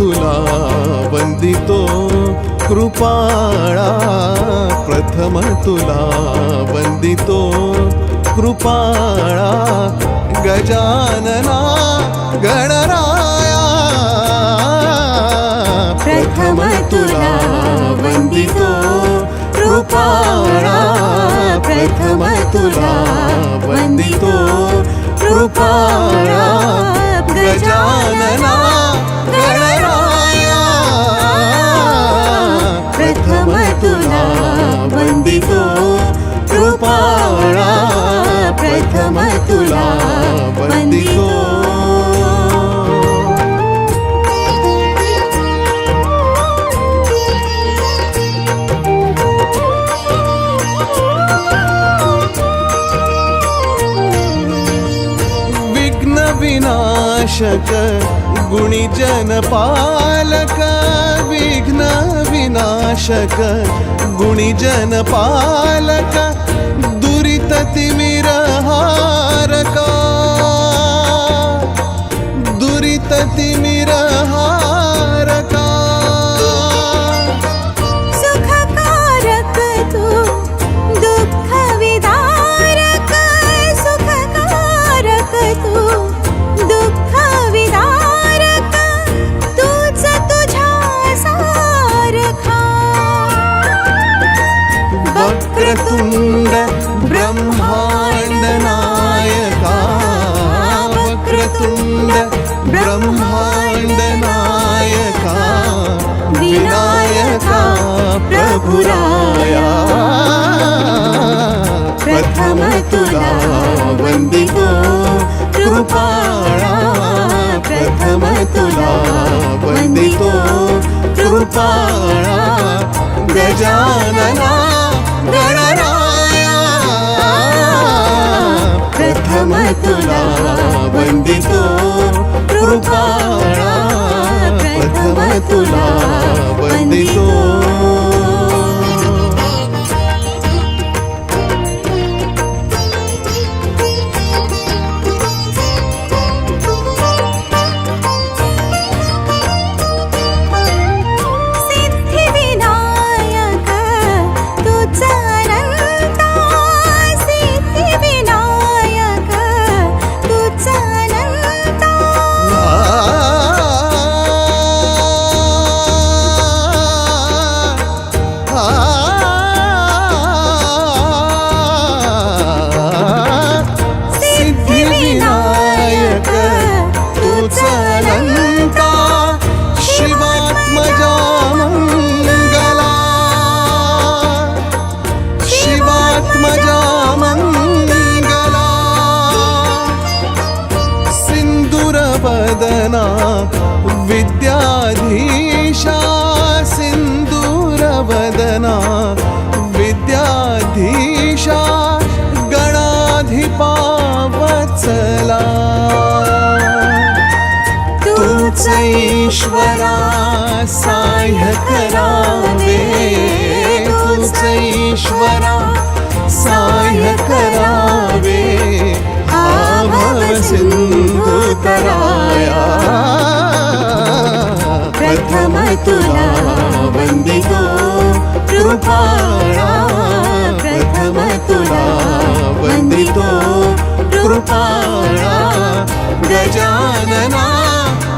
तुला वंदितो कृपाळा, प्रथम तुला वंदितो कृपाळा, गजानना गणराया, प्रथम तुला वंदितो कृपाळा, प्रथम तुला वंदितो कृपाळा, गजानना गणराया, प्रथम तुला वंदितो कृपाळा, प्रथम तुला वंदितो. विनाशक गुणीजन पालक, विघ्न विनाशक गुणीजन पालक, दुरित तिमिरहारका, दुरित तिमिरहारका, सुखकारक तू दुःख विदारक, सुखकारक तू दुःख विदारक, तूच तुझ्या सारखा. वक्रतुंड ब्रह्मांड नायका, वक्रतुंड ब्रह्मांड नायका, विनायका प्रभुराया, प्रथम तुला वंदितो कृपाळा, प्रथम तुला वंदितो कृपाळा, गजानना गणराया, प्रथम तुला वंदितो कृपाळा, प्रथम तुला वंदितो. सिद्धिविनायक तुझा अनंता, सिद्धिविनायक तुझा अनंता, सिद्धिविनायक तुझा अनंता, शिवात्मजा मंगला, शिवात्मजा मंगला, सिंदूरवदना विद्याधीशा, सिंदूरवदना विद्याधीशा, गणाधिपा वत्सला, तूच ईश्वरा साह्य करावे, तूच ईश्वरा साह्य करावे, आभव सिंधू तराया, प्रथम तुला वंदितो कृपाळा, प्रथम तुला वंदितो कृपाळा, गजानना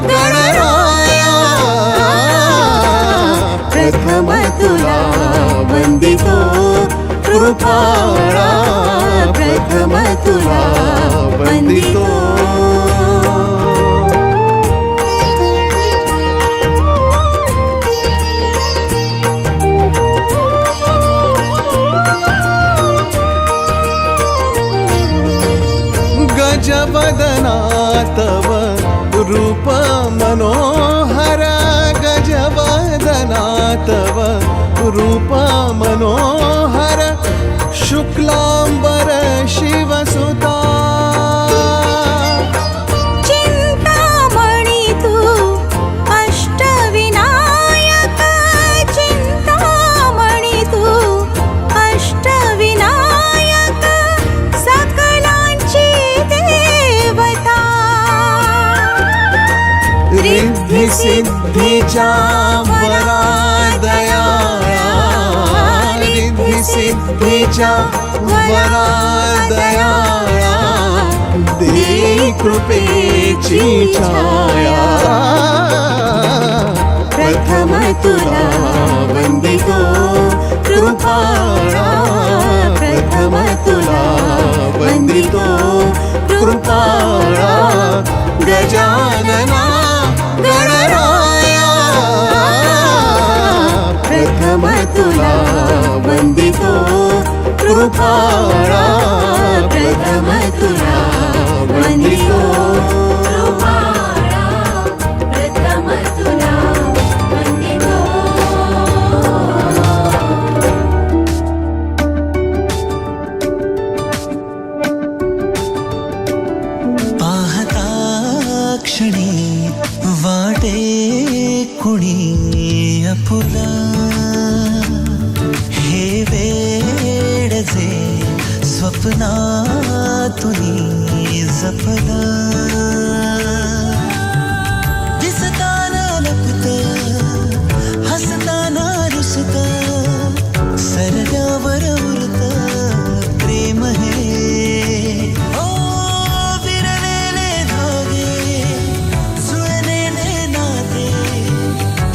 गणराया, प्रथम तुला वंदितो कृपाळा, प्रथम तुला वंदितो. गजवदना तव रूप मनोहर, गजवदना तव रूप मनोहर, शुक्लांबर शिवसुता, चिंतामणी तू अष्टविनायक, चिंतामणी तू अष्टविनायक, सकलांची देवता, रिद्धी सिद्धी करुणेच्या वरा दयाळा दे कृपेची छाया प्रथम तुला वंदितो कृपाळा प्रथम तुला वंदितो कृपाळा गजानना गणराया प्रथम तुला वंदितो कृपाळा प्रथम तुला वंदितो प्रथम तुला वंदितो पाहता क्षणी वाटे कुणी अपुला हे वेड जे स्वप्नातुनी जपला दिसताना लपत हसताना रुसत सरल्यावर उरत प्रेम हे विरलेले धागे जुळलेले नाते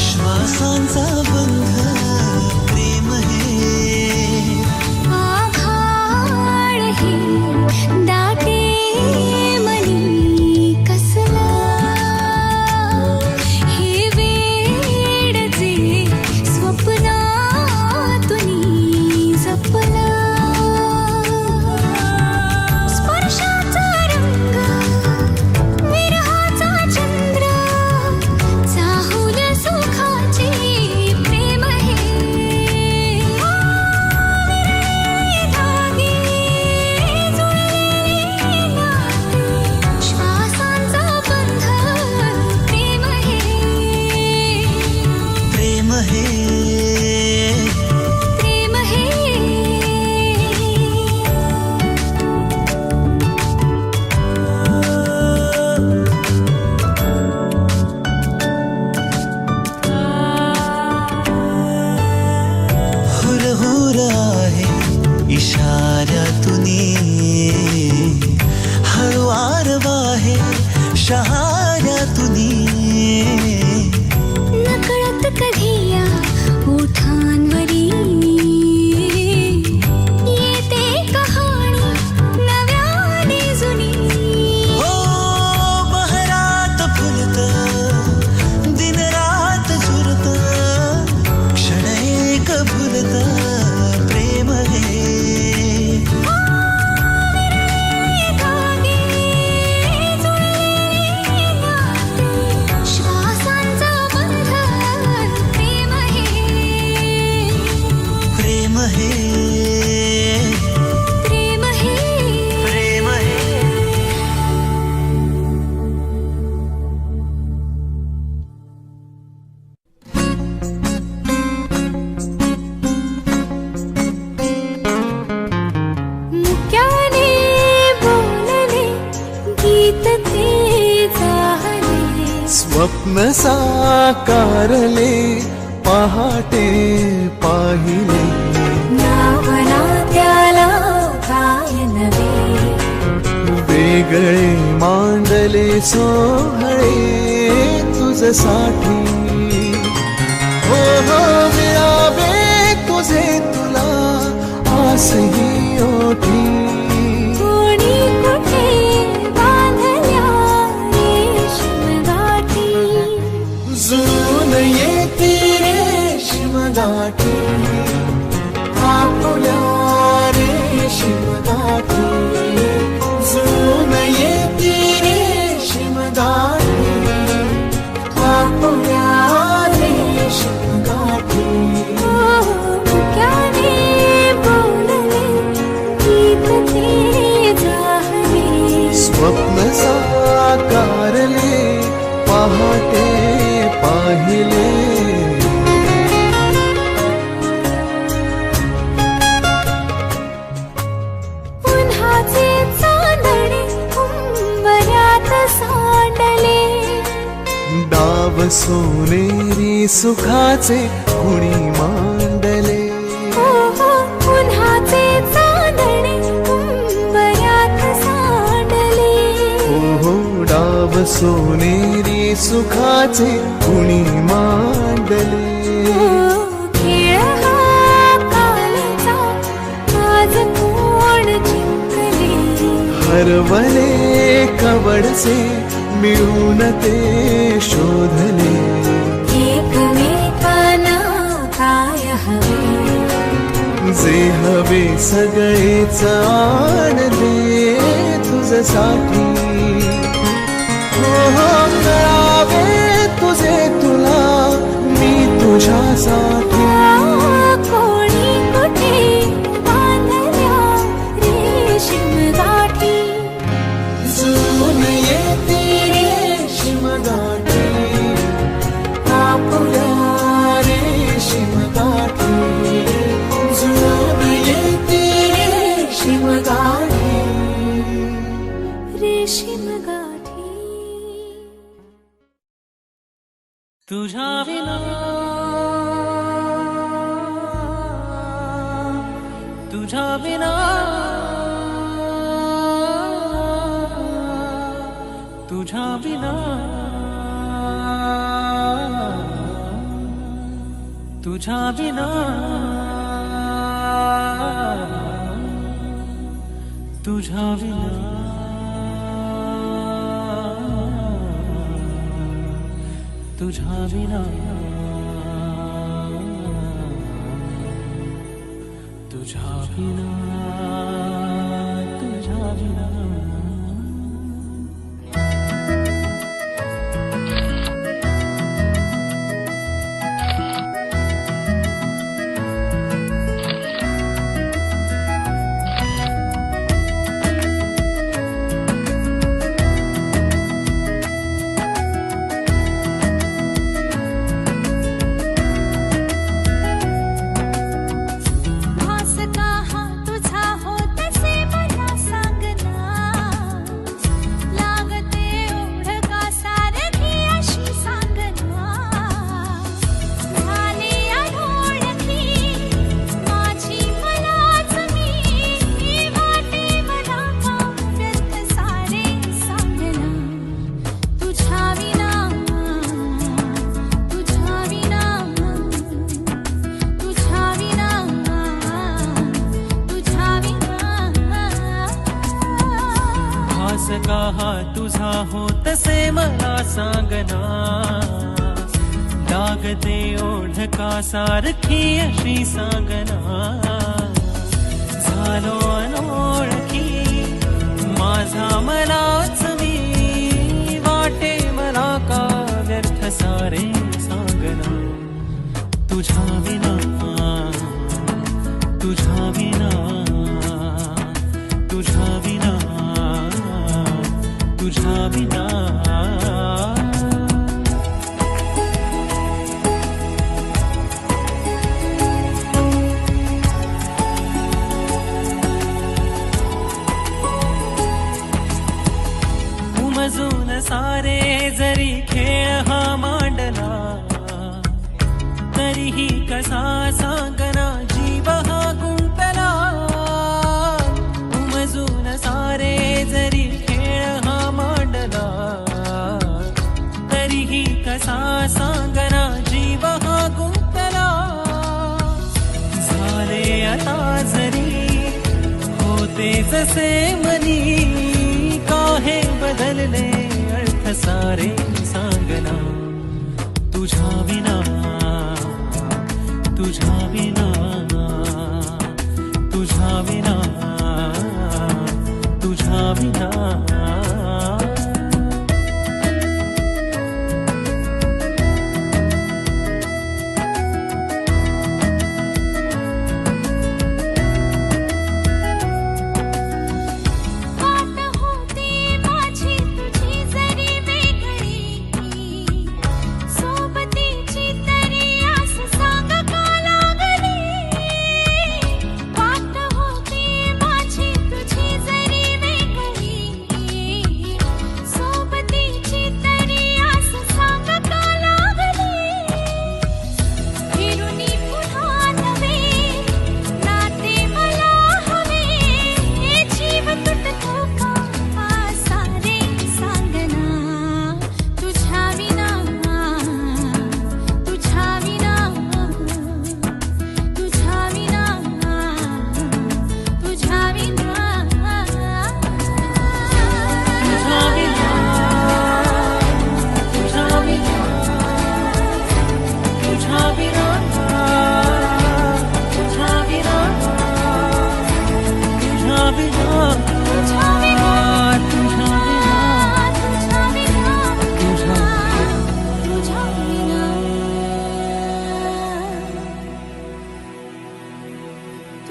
श्वासांचा बंध प्रेम हे आभाळ हे दाटे मनी कसला हे वेड जे स्वप्नातुनी जपला स्पर्शाचा रंग विरहाचा चंद्र चाहुल सुखाचे प्रेम हे धागे जुळलेले नाते श्वासांचा बंध प्रेम हे प्रेम हे प्रेम हे हुरहुर आहे इशाऱ्यातुनी हळुवार वाहे शहाऱ्यातुनी नकळत कधी या ओठांवरी येते कहाणी नव्याने जुनी ओ बहरात फुलत दिनरात झुरत क्षण एक भुलत प्रेम हे धागे जुळलेले नाते श्वासांचा बंध प्रेम हे प्रेम हे प्रेम हे प्रेम हे मुक्याने बोलले गीत ते जाहले स्वप्न साकारले पहाटे पाहिले नावना त्याला काय नवे वेगळे मांडले सोहळे तुझसाठी हो हो मिळावे तुझे तुला आसही ओठी कोणी कुठे बांधल्या रेशीम गाठी जुळून येते रेशीम गाठी आपुल्या रेशीम गाठी जुळून येते रेशीम गाठी आपुल्या रेशीम गाठी मुक्याने बोलले गीत ते जाहले स्वप्न साकारले पहाटे पाहिले उन्हाचे चांदणे उंबऱ्यात सांडले डाव सोनेरी सुखाचे कुणी मांडले उन्हाचे सोनेरी सुखाचे कुणी मांडले. खेळ हा कालचा आज कोण जिंकले. हरवले कवडसे मिळून ते शोधले. एकमेकांना काय हवे, जे हवे सगळेच आण दे तुझ्यासाठी. हो हो करावे तुझे तुला मी तुझ्यासाठी. कोणी कुठे बांधल्या रेशीम गाठी. जुळून येते रेशीम गाठी, आपुल्या रेशीम गाठी. जुळून येते रेशीम गाठी. रेशीम गाठी. तुझ्या विना तुझ्या विना तुझ्या विना तुझ्या विना तुझ्या विना तुझ्या विना तुझ्या विना तुझ्या विना. भास का हा तुझा होत से मला सांगना. लागते ओढ का सारखी अशी सांगना. झाली अनोळखी माझी मलाच मी. वाटे मला का व्यर्थ सारे सांगना. तुझ्या विना तुझ्या विना तुझ्या विना तुझ्या विना. भास का हा तुझा होत से मला सांगना. लागते ओढ का सारखी अशी सांगना. झालो अनोळखी माझा मलाच मी. वाटे मला का व्यर्थ सारे सांगना. तुझ्या विना तुझ्या विना तुझ्या विना तुझ्या विना. उमजून सारे जरी खेळ हा मांडला. तरीही कसा सांगना जीव हा गुंतला. उमजून सारे जरी खेळ हा मांडला. तरीही कसा सांगना जीव हा गुंतला. झाले आता जरी होते जसे मनी. काहे बदलले अर्थ सारे सांगना. तुझ्या विना तुझ्या विना तुझ्या विना तुझ्या विना. वाट होती माझी तुझी जरी वेगळी. सोबतीची तरी आस सांग का लागली.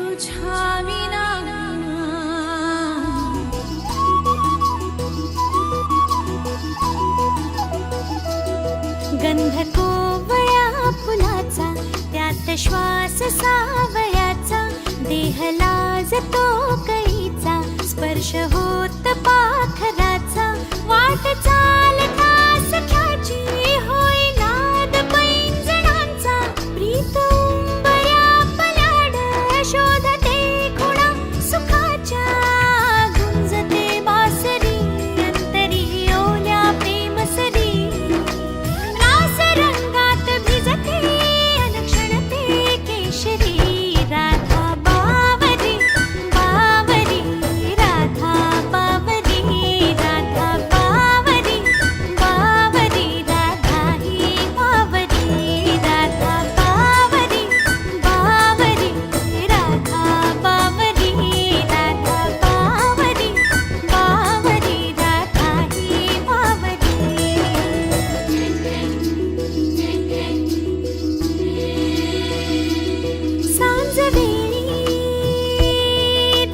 तुझ्या विना गंध कोवळ्या फुलाचा त्यात श्वास सावयाचा देह लाजतो कळीचा स्पर्श होत पाखराचा वाट चालता सख्याची होई नाद पैंजणांचा प्रीत उंबऱ्या पलाड शोधते खुणा सुखाच्या गुंजते बासरी अंतरी ओल्या प्रेमसरी रास रंगात भिजते अलक्षणते केशरी राधा बावरी बावरी राधा बावरी राधा बावरी बावरी राधा ही बावरी राधा बावरी बावरी राधा बावरी राधा बावरी बावरी राधा ही बावरी सांजवेळी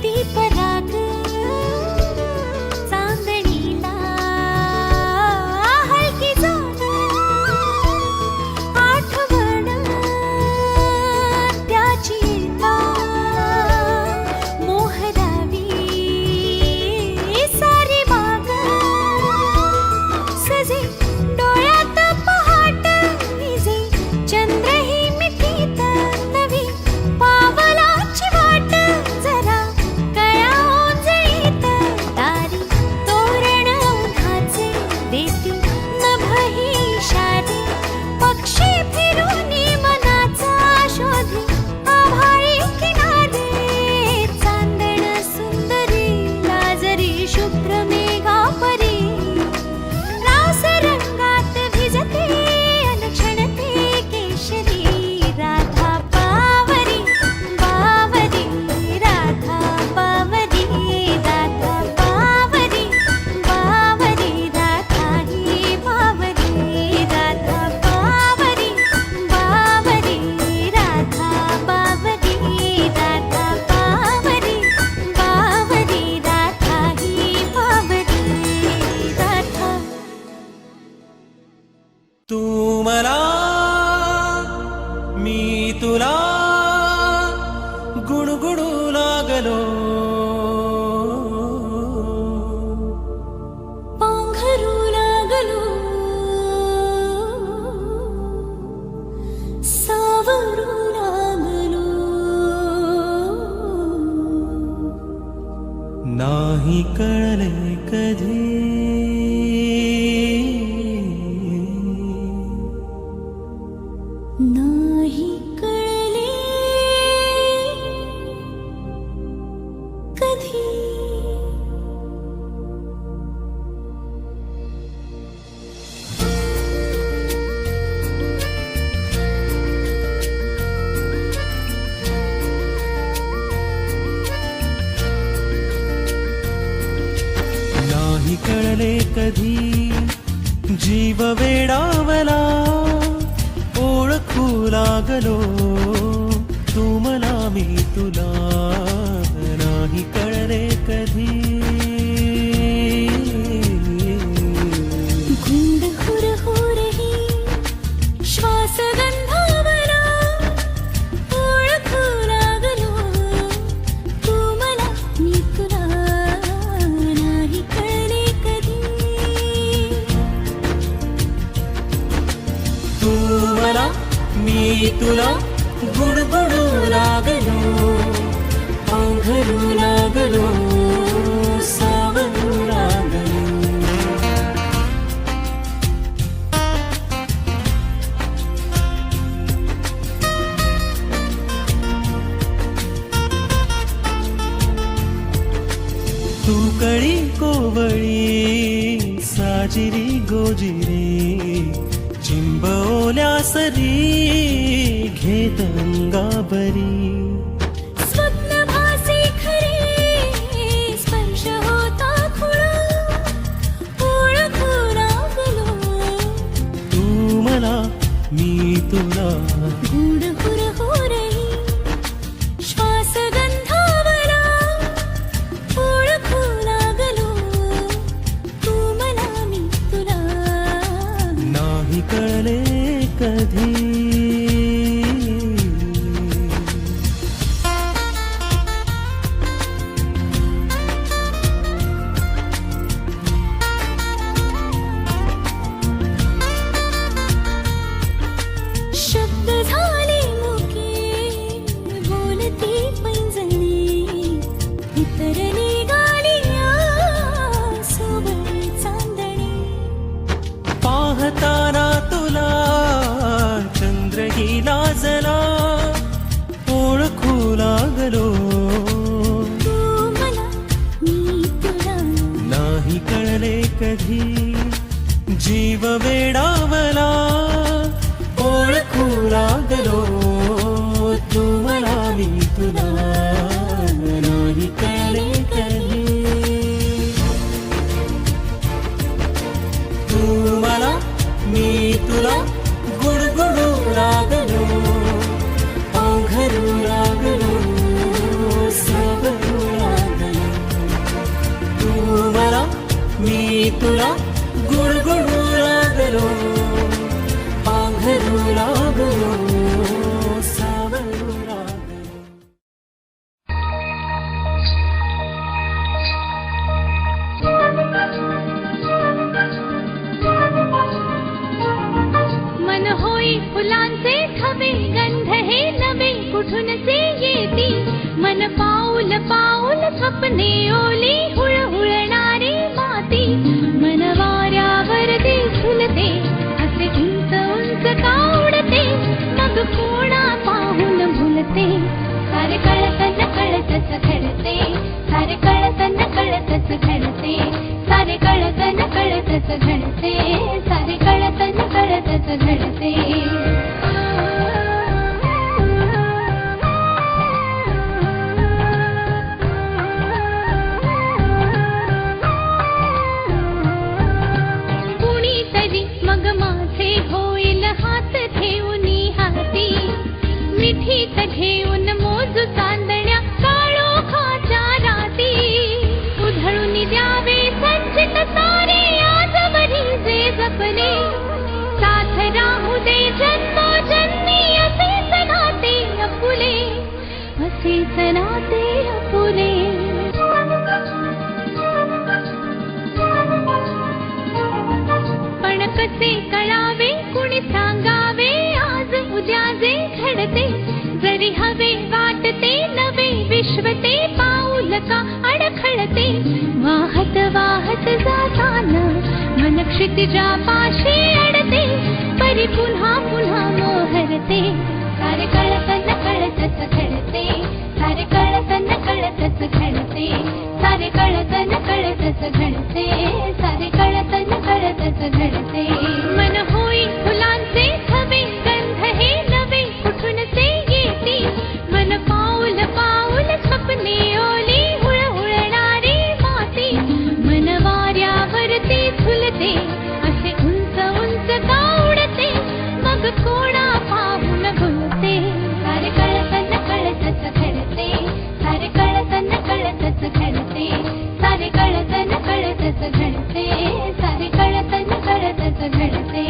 दीपराग चांदणीला हलकी जाण आठवण त्याची मोहरावी सारी बाग सजे डोळ्यात पहाट विजे चंद्रही मिठीत नवी पावलाची वाट जरा कळ्या ओंजळीत दारी तोरण उन्हाचे देती नभही इशारे पक्षी फिरूनी मनाचा शोधी आभाळी किनारे चांदण सुंदरी लाजरी शुभ्र मेघापरी रास रंगात भिजते अलक्षणते केशरी राधा बावरी बावरी राधा बावरी राधा बावरी बावरी राधा ही बावरी राधा बावरी बावरी राधा बावरी राधा बावरी बावरी राधा ही बावरी राधा तू मला मी तुला गुणगुणू लागलो पांघरू लागलो सावरू लागलो नाही कळले कधी नाही कळले कधी नाही कळले कधी जीव वेडावला ओळखू लागलो तू मला मी तुला नाही कळले कधी गुंड हुर हुरही श्वास गंधावला ओळखू लागलो तू मला मी तुला नाही कळले कधी तू मला मी तुला गुणगुणू लागलो पांघरू लागलो सावरू लागलो तू कळी कोवळी साजिरी गोजिरी चिंबवल्या सरी घेत अंगाबरी स्वप्नभासी खरे स्पर्श होता खुळा ओळखू लागलो तू मला मी तुला गुड हुर हुरही श्वास जीव वेडावला ओळखू लागलो तू मला मी तुला नाही कळे कधी तू मला मी तुला गुडगुडू लागलो अवघडू लागलो सावरू लागलो तू मला मी तुला गुडगुडू लागलो पांघरू लागलो सावरू लागलो मन होई फुलांचे थवे गंध हे नवे कुठून से येती मन पाऊल पाऊल स्वप्ने ओली हुळहुळणारी माती मन वाऱ्यावर ते झुलते असे उंच उंच का उडते मग कोणा पाहून भुलते सारे कळतन कळतच घडते सारे कळतन कळतच घडते सारे कळतन कळतच घडते सारे कळतन कळतच घडते कुणीतरी मग माझे होईल हात ठेवूनी हाती मिठीत घेऊन मोजू चांदण्या काळोखाच्या राती उधळून द्यावे संचित सारे आजवरी जे जपले साथ राहू दे जन्मोजन्मी असेच नाते अपुले असेच नाते अपुले पण कसे कळावे कुणी सांगावे आज उद्या जे घडते जरी हवे वाटते नवे विश्व ते पाऊल का अडखळते वाहत वाहत जाताना मन क्षितिजा पाशी अडते परी पुन्हा पुन्हा मोहरते सारे कळतन कळतच घडते सारे कळतन कळतच घडते सारे कळतन कळतच घडते सारे कळतन कळतच घडते मन होई फुलांचे थवे गंध हे नवे कुठून से येती मन पाऊल पाऊल स्वप्ने ओली हुळहुळणारी माती मन वाऱ्यावर ते झुलते असे उंच उंच का उडते मग कोणा पाहून भुलते सारे कळतन कळतच घडते सारे कळतन कळतच घडते सारे कळतन कळतच घडते सारे कळतन कळतच घडते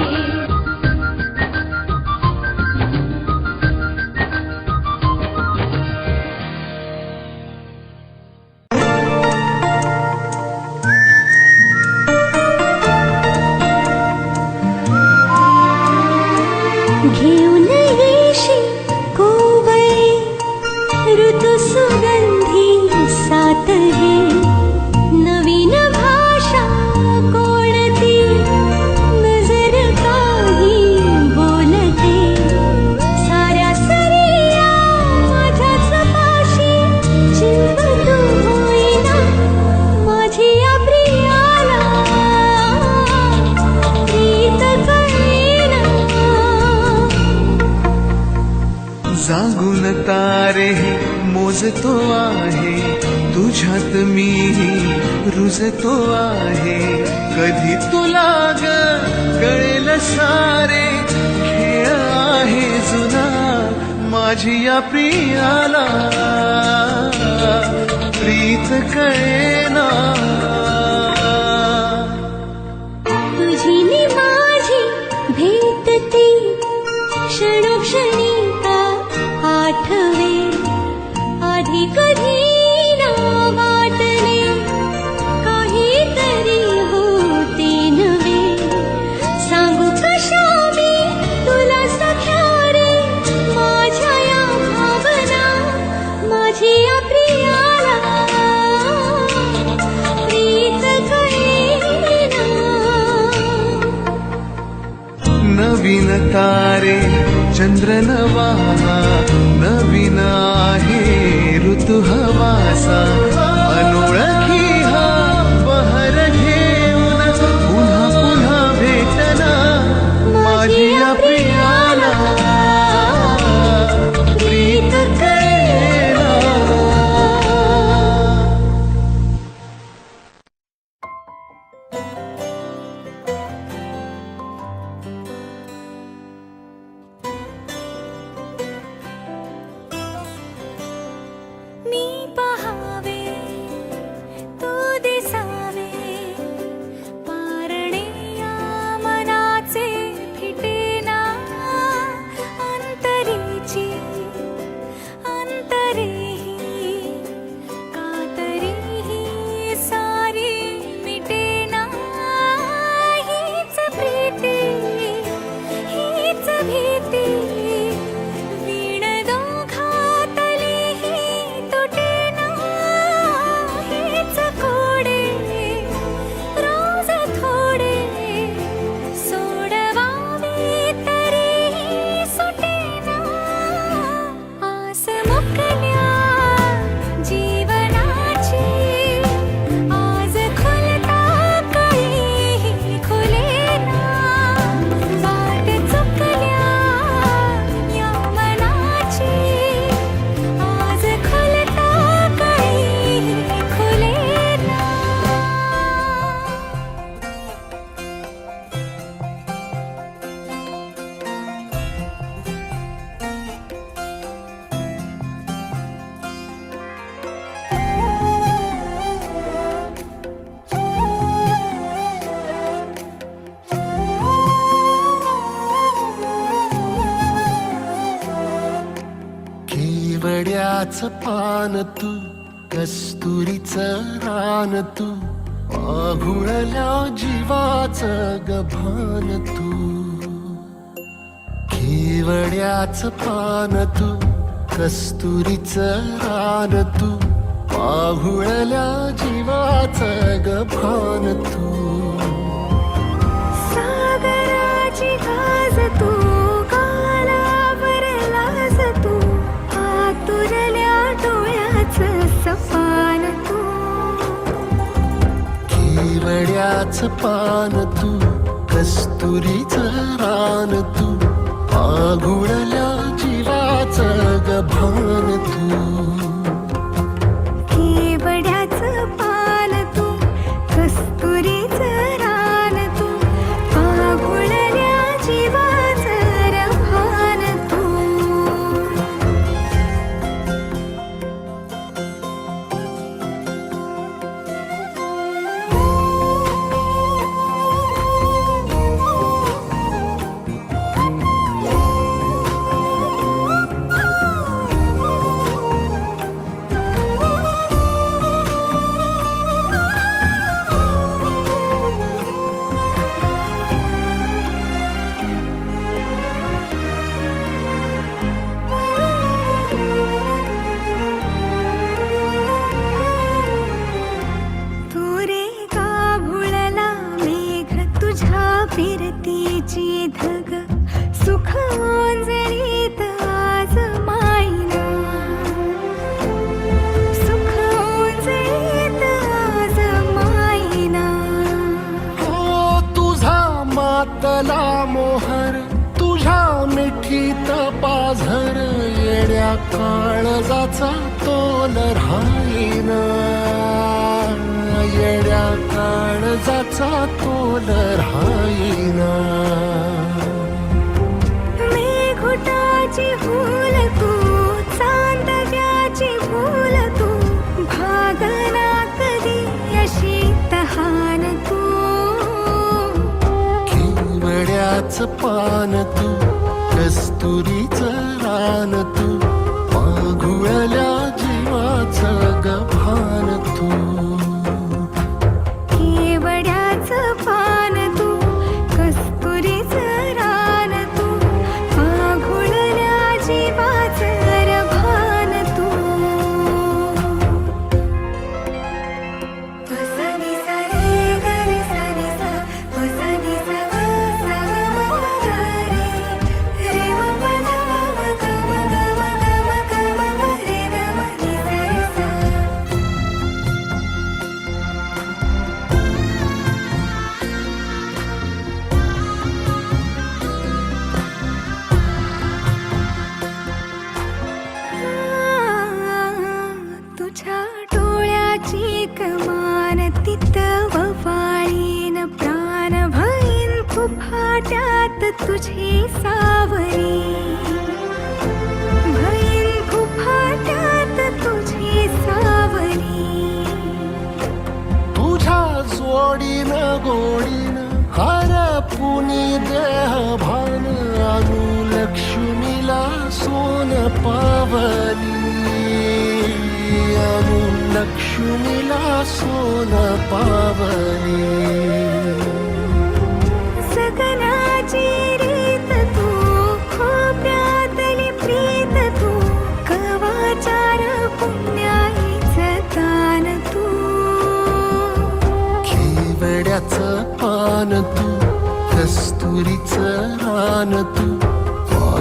घेऊन येशी कोवळे ऋतू सुगंधी सात हे नवीन भाषा कोणती नजर काही बोलते साऱ्या सरिया माझ्याच पाशी चिंब तू होईना माझी या प्रियाला प्रीत कळेना जागून तारे मोजतो आहे तुझ्यात मी रुजतो आहे कधी तुला ग कळेल सारे खेळ आहे जुना माझी या प्रियाला प्रीत कळेना तुझी नि माझी भेटती क्षणोक्षणी का आठवे आधी कधी ना वाटले काहीतरी होते नवे सांगू कशा मी तुला सख्या रे माझ्या या भावना माझी या प्रियाला प्रीत कळेना नवीन तारे चंद्र नवा नवीन आहे ऋतू हवासा अनोळखी हा बहर घेऊन पुन्हा पुन्हा भेट केवड्याचं पान तू कस्तुरीचं रान तू आघुळल्या जीवाचं गभान तू केवड्याचं पान तू कस्तुरीचं रान तू आघुळल्या जीवाचं गभान तू सागराची गाज तू गालावर लाज तू आतुरल्या डोळ्याचं सपान तू केवड्याचं पान तू कस्तुरीचं रान तू आघुळल्या जीवाचं गभान तू केवड्याचं पान तू कस्तुरीचं रान तू आघुळल्या जीवाचं रभान तू फिरतीची धग सुख ओंजळीत आज मायना सुख ओंजळीत आज मायना हो तुझा मातला मोहर तुझ्या मिठीत पाझर येड्या काळजाचा तोल राहीना येड्या काळजाचा तोल राहीना मेघुटाची भूल तू चांदव्याची भूल तू भागना कधी अशी तहान तू केवड्याचं पान तू कस्तुरीचं रान तू आघुळल्या जीवाचं गभान तू केवड्याचं पान तू कस्तुरीचं रान तू आघुळल्या जीवाचं रभान तू पसनी सा रे ग रे सा रे सा पसनी सा ग सा ग म ग रे रे म प ध म ग म ग म ग म ग म ग रे ग म नि सा रे सा तुझ्या डोळ्याची कमान तिथं ववाळीन प्राण भईन फुफाट्यात तुझी सावरी भईन फुफाट्यात तुझी सावरी तुझ्या जोडीनं गोडीनं हरपुनी देह भान अनुलक्ष्मीला सोन पावली अनुलक्ष्मीला सोन पावली सगनाची रीत तू खोप्यातली प्रीत तू कवाचार पुण्याईचं दान तू केवड्याचं पान तू कस्तुरीचं रान तू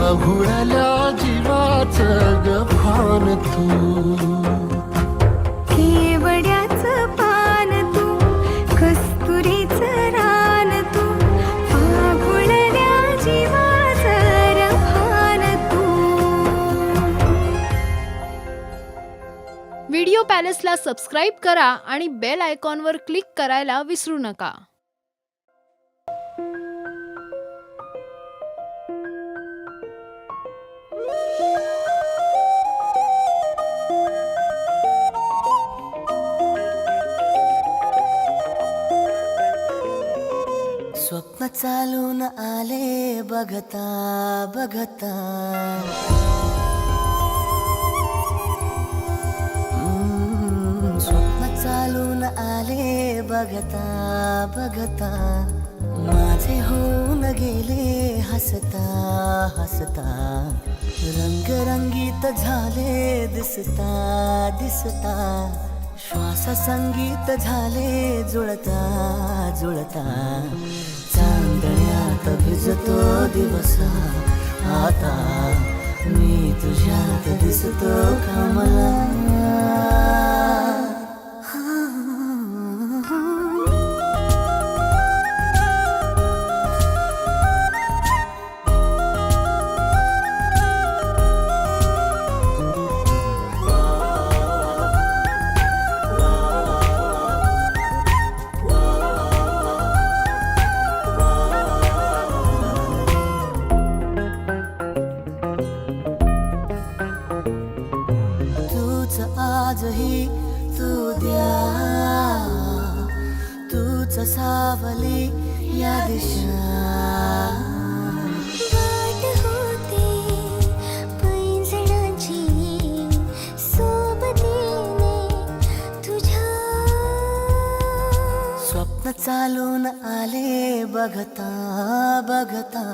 आघुळल्या जीवाचं गभान तू केवड्याचं पान तू कस्तुरीचं रान तू आघुळल्या जीवाचं रभान तू व्हिडिओ पॅलेसला सबस्क्राईब करा आणि बेल आयकॉनवर क्लिक करायला विसरू नका. स्वप्न चालून आले बघता बघता बघता बघता माझे होऊन गेले हसता हसता रंगरंगीत झाले दिसता दिसता श्वास संगीत झाले जुळता जुळता चांदण्यात भिजतो दिवसा आता मी तुझ्यात दिसतो कमला आजही तू द्या तूच सावली या दिशा वाट होते पैंजणाची सोबतीने तुझ्या स्वप्न चालून आले बघता बघता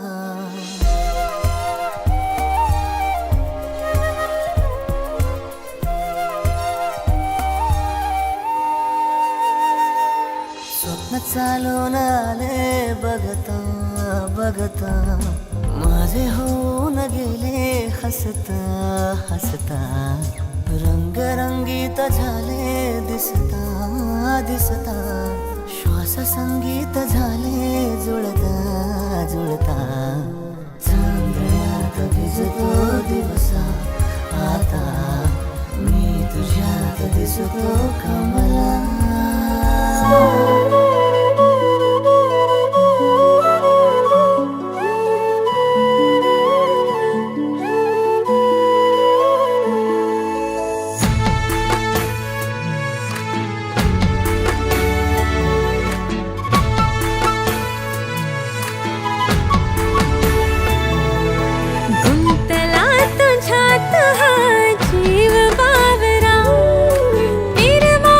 स्वप्न चालून आले बघता बघता माझे होऊन गेले हसता हसता रंगरंगीत झाले दिसता दिसता श्वास संगीत झाले जुळता जुळता चांदण्यात भिजतो दिवसा आता मी तुझ्यात दिसतो कमला गुंतला तुझ्यात हा जीव बावरा निर्मा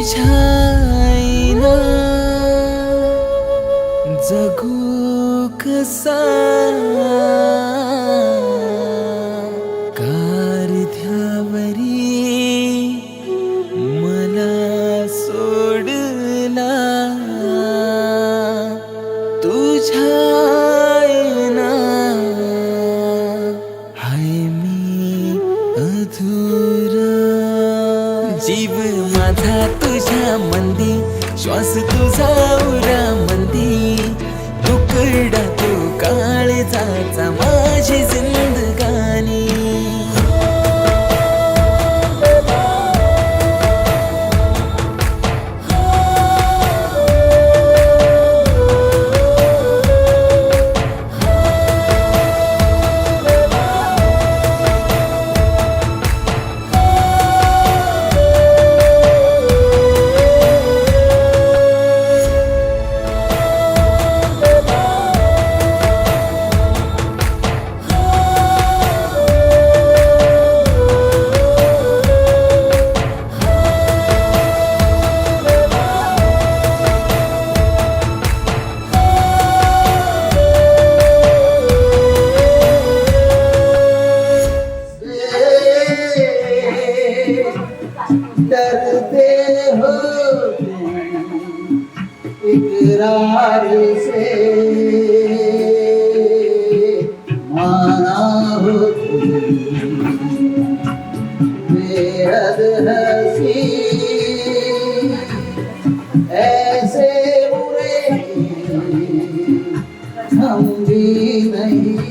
तुझ्या जगू कसा कारध्यावरी मला सोडला तुझ्या हाय मी अधुरा जीव माझा तुझ्या मंदी श्वास तुझा उरा मंदी तुकडा तू काळजाचा माझी जिंदगानी डरते हो इकरार से माना हो बेहद हंसी ऐसे बुरे हम भी नहीं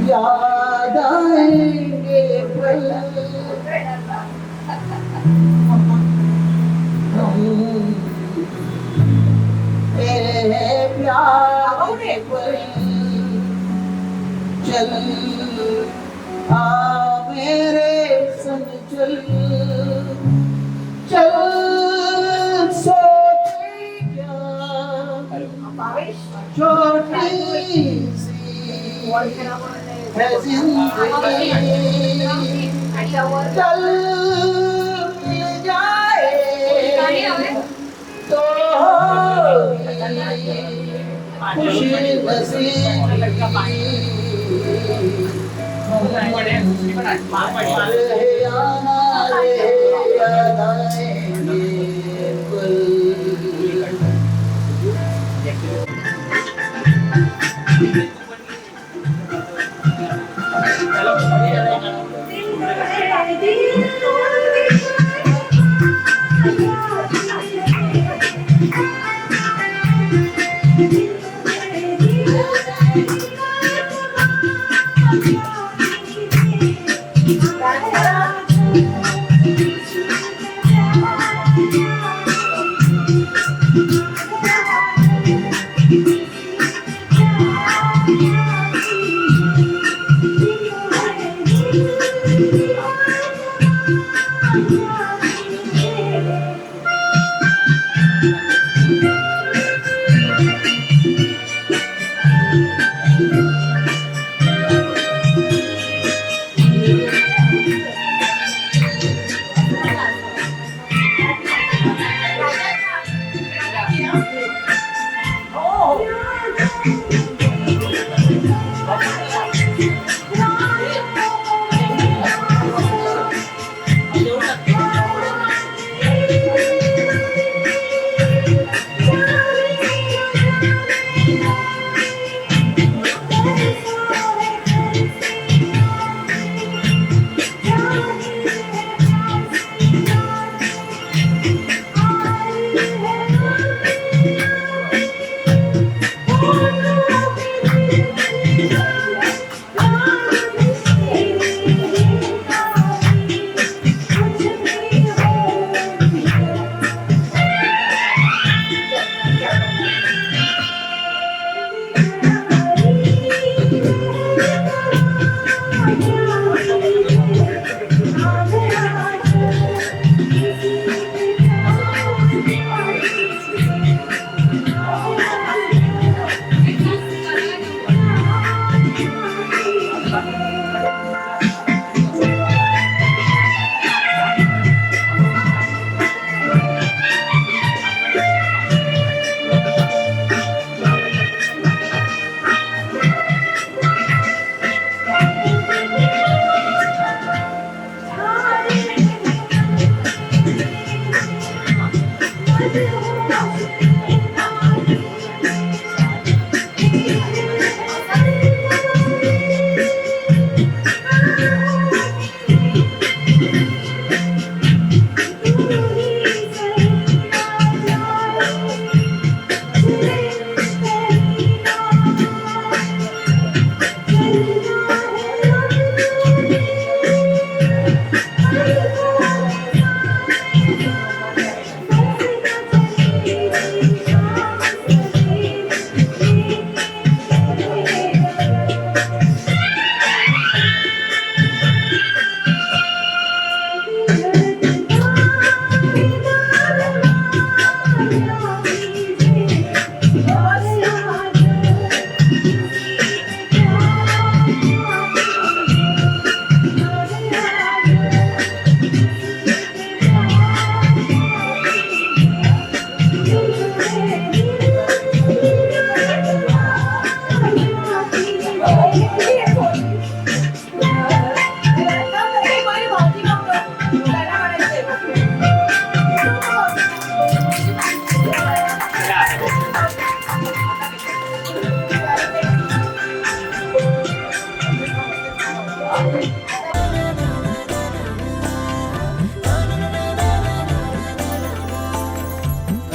याद आएंगे पल प्यार के पल चल आ मेरे संग चल चल सोचे क्या छोटी सी है जिंदगी चल मिल जाए तो खुशी नसीबी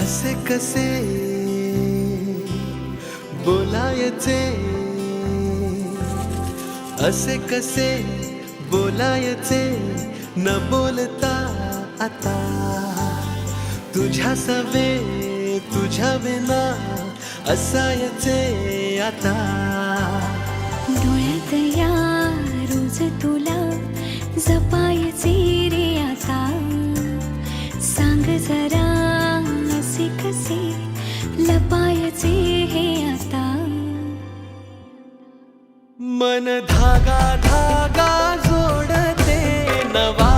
असे कसे बोलायचे, असे कसे बोलायचे न बोलता आता, तुझ्या सवे तुझ्या विना असायचे आता. डोळ्यात या रोज राज तुला जपायचे रे आता, सांग जरा असे कसे लपायचे हे आता. मन धागा धागा जोडते नवा,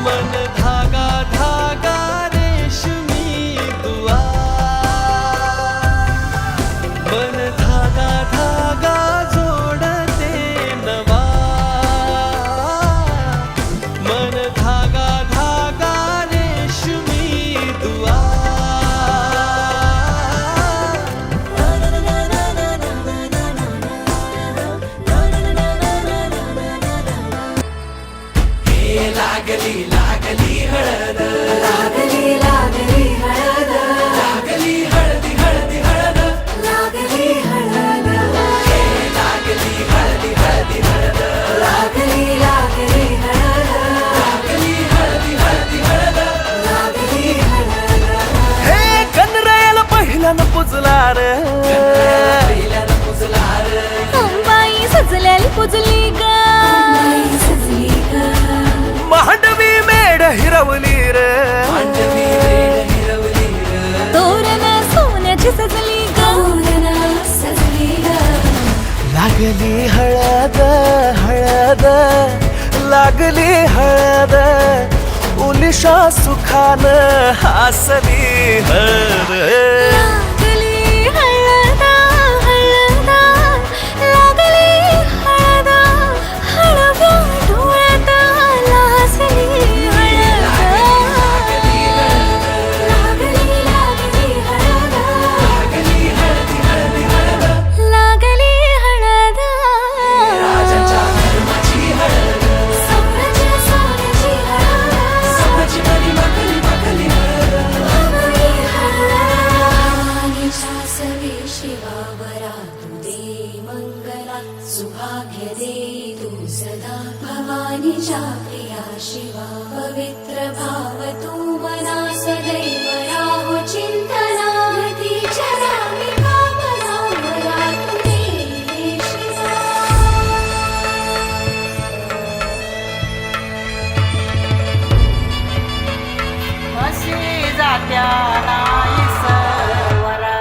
मन धागा धागा रेशमी दुआ, मन धागा धागा जोडते नवा, मन धागा धागा रेशमी दुआ. लागली लागली हळद, लागली लागली हळद, लागली हळदी हळदी हळद, लागली हळद, लागली हळदी हळदी हळद, लागली लागली हळद, लागली हळदी हळदी हळद. लागली हळद. हे कनरायाला पहिल्यानं पुजला रे, पहिल्यानं पुजला रे, अंबाई सजलेली पुजली ग, अंबाई सजली ग, मांडवी मेढ हिरवली रे, मांडवी मेढ हिरवली रे, तोरण सोन्याची सजली ग, तोरण सजली ग. लागली हळद हळद, लागली हळद, उलिशा सुखान हसली हळद. लागली हळद हळद, लागली हळद, हळव्या डोळ्यात लाजली हळद. लागली लागली हळद, लागली हळदी हळदी हळद, लागली हळद. राजाच्या धर्माची हळद, सोन्याची सोन्याची हळद, सोन्याची मणी माखली माखली हळद. लागली हळद. भवानीच्या सवे शिवावरा तू दे मंगला, सुभाग्य दे तू सदा. भवानीच्या प्रिया शिवा पवित्र भाव तू मना, सदैव राहो चिंतना. गतीच्या रामी कामना मला तू दे शिवा. अशी जात्या नाही सवरा,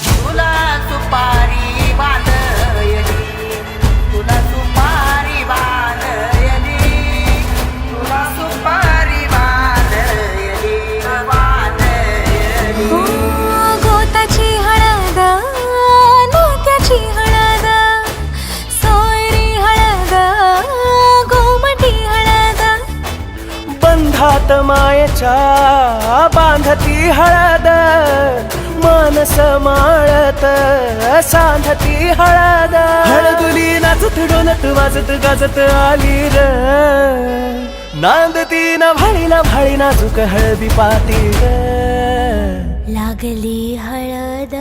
तुला सुपारी बांधयली, तुला सुपारी बांधयली, तुला सुपारी बांधयली, बांधयली. गोताची हळद, नात्याची हळद, सोयरी हळद, गोमटी हळद, बंधात मायेच्या बांधती हळद, मानस माळत सांधती हळद. हळदुली नाचत डोलत वाजत गाजत आली र, नांदती ना भाळी नाजूक हळदी पाती र. लागली हळद,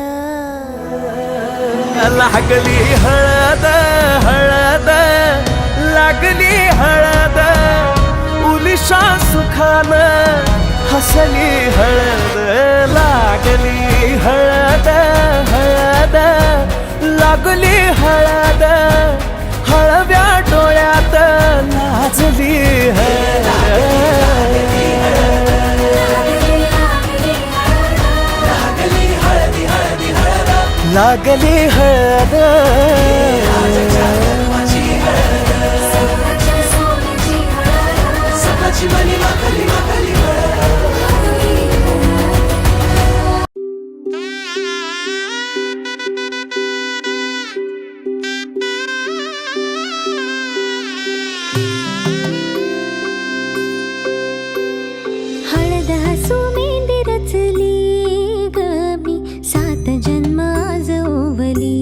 लागली हळद हळद, लागली हळद, उलिशा सुखान हसली हळद. लागली हळद हळद, लागली हळद, हळव्या डोळ्यात लाजली हळद. लागली हळद. सकाळची मनी माखली माखली हळद हसू मेंदी रचली ग मी, 7 जन्म आज ओवली.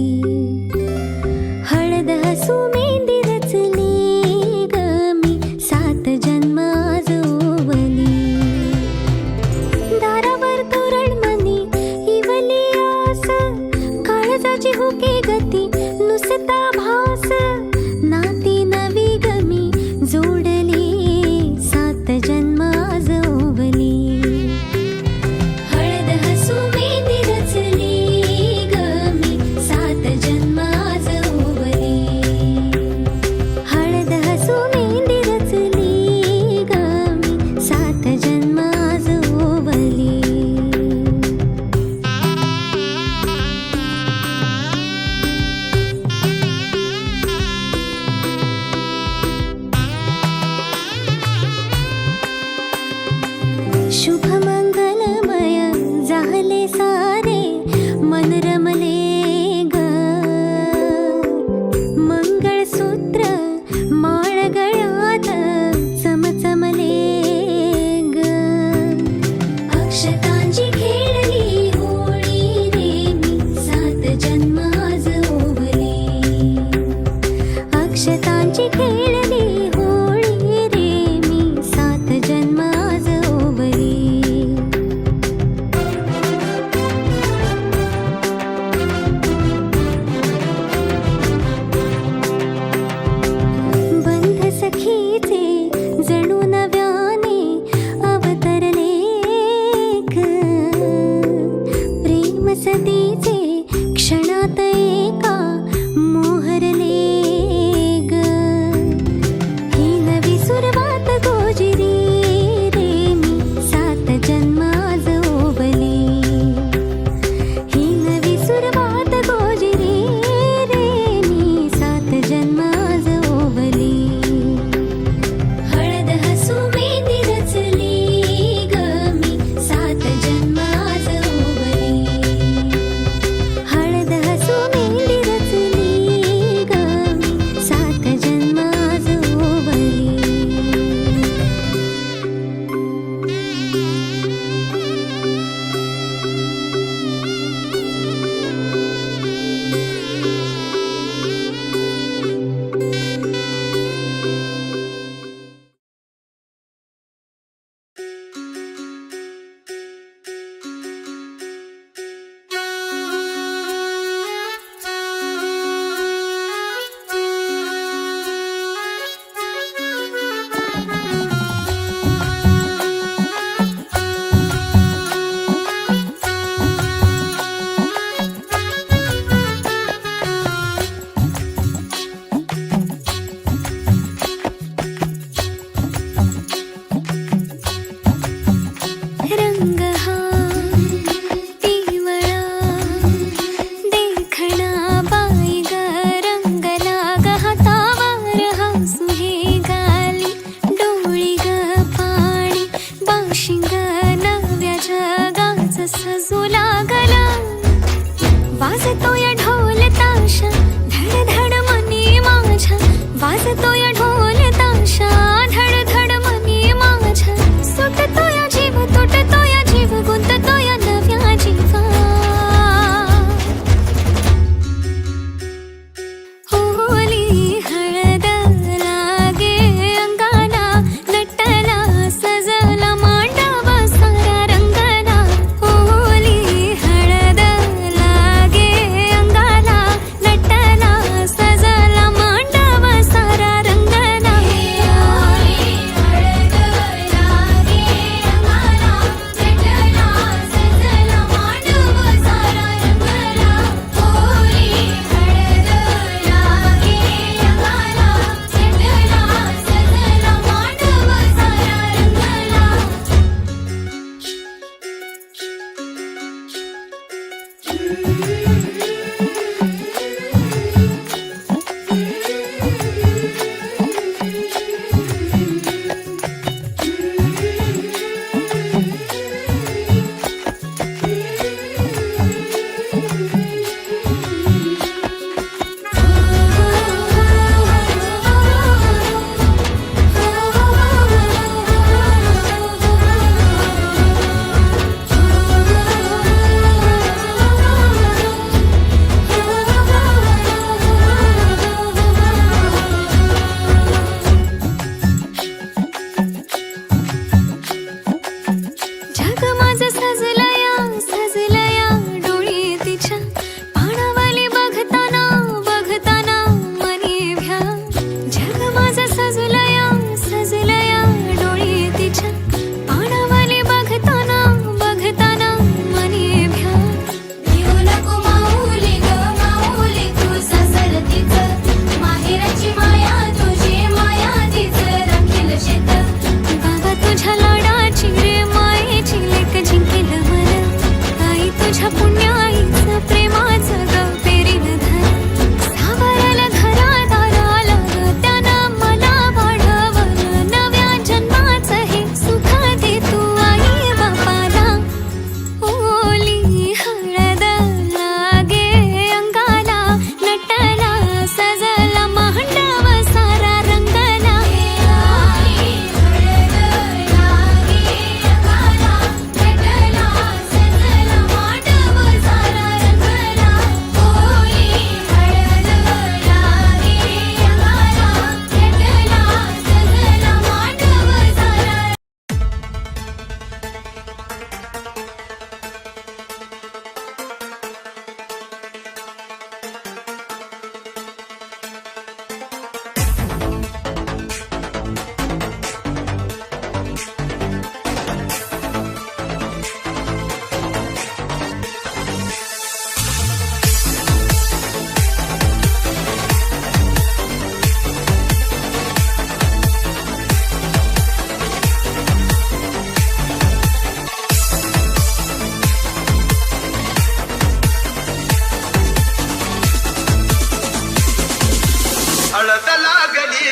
हळद लागली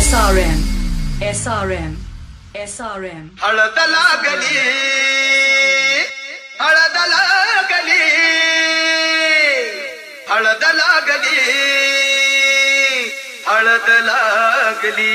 SRM, SRM, SRM. हळद लागली हळद लागली हळद लागली हळद लागली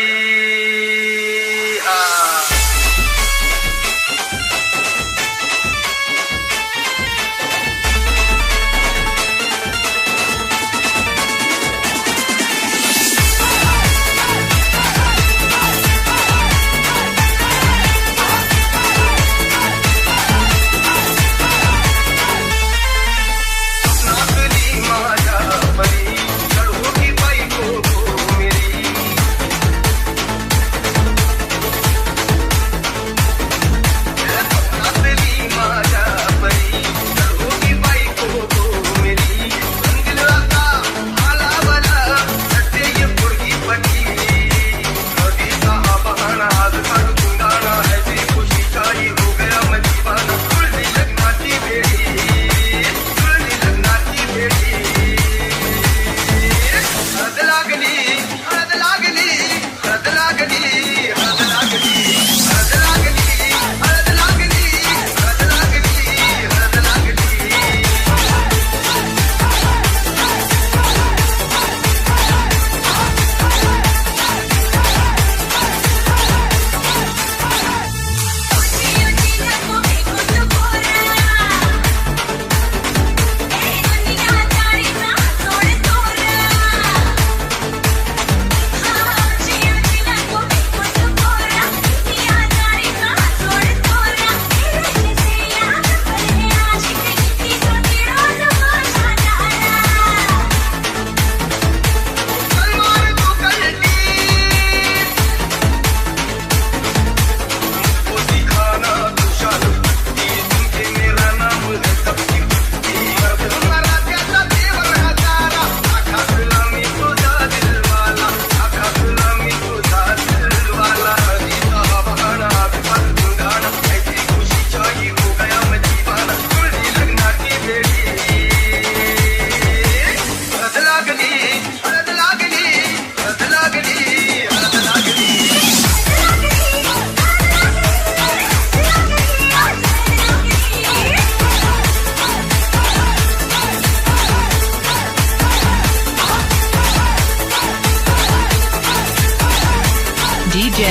DJ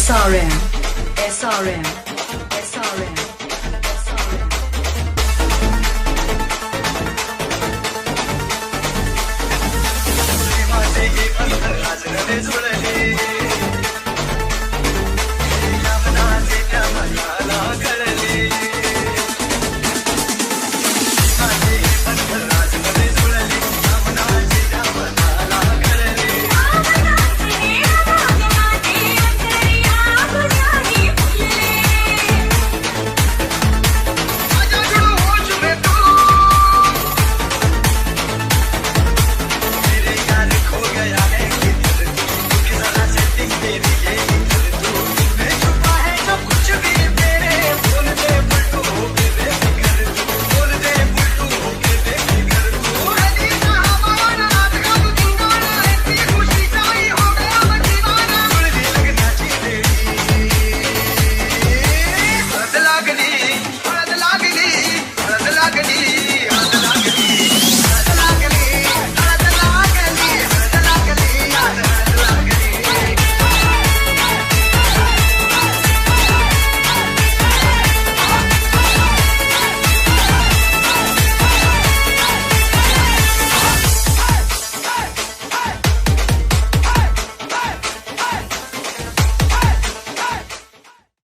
SRM, SRM, SRM, SRM.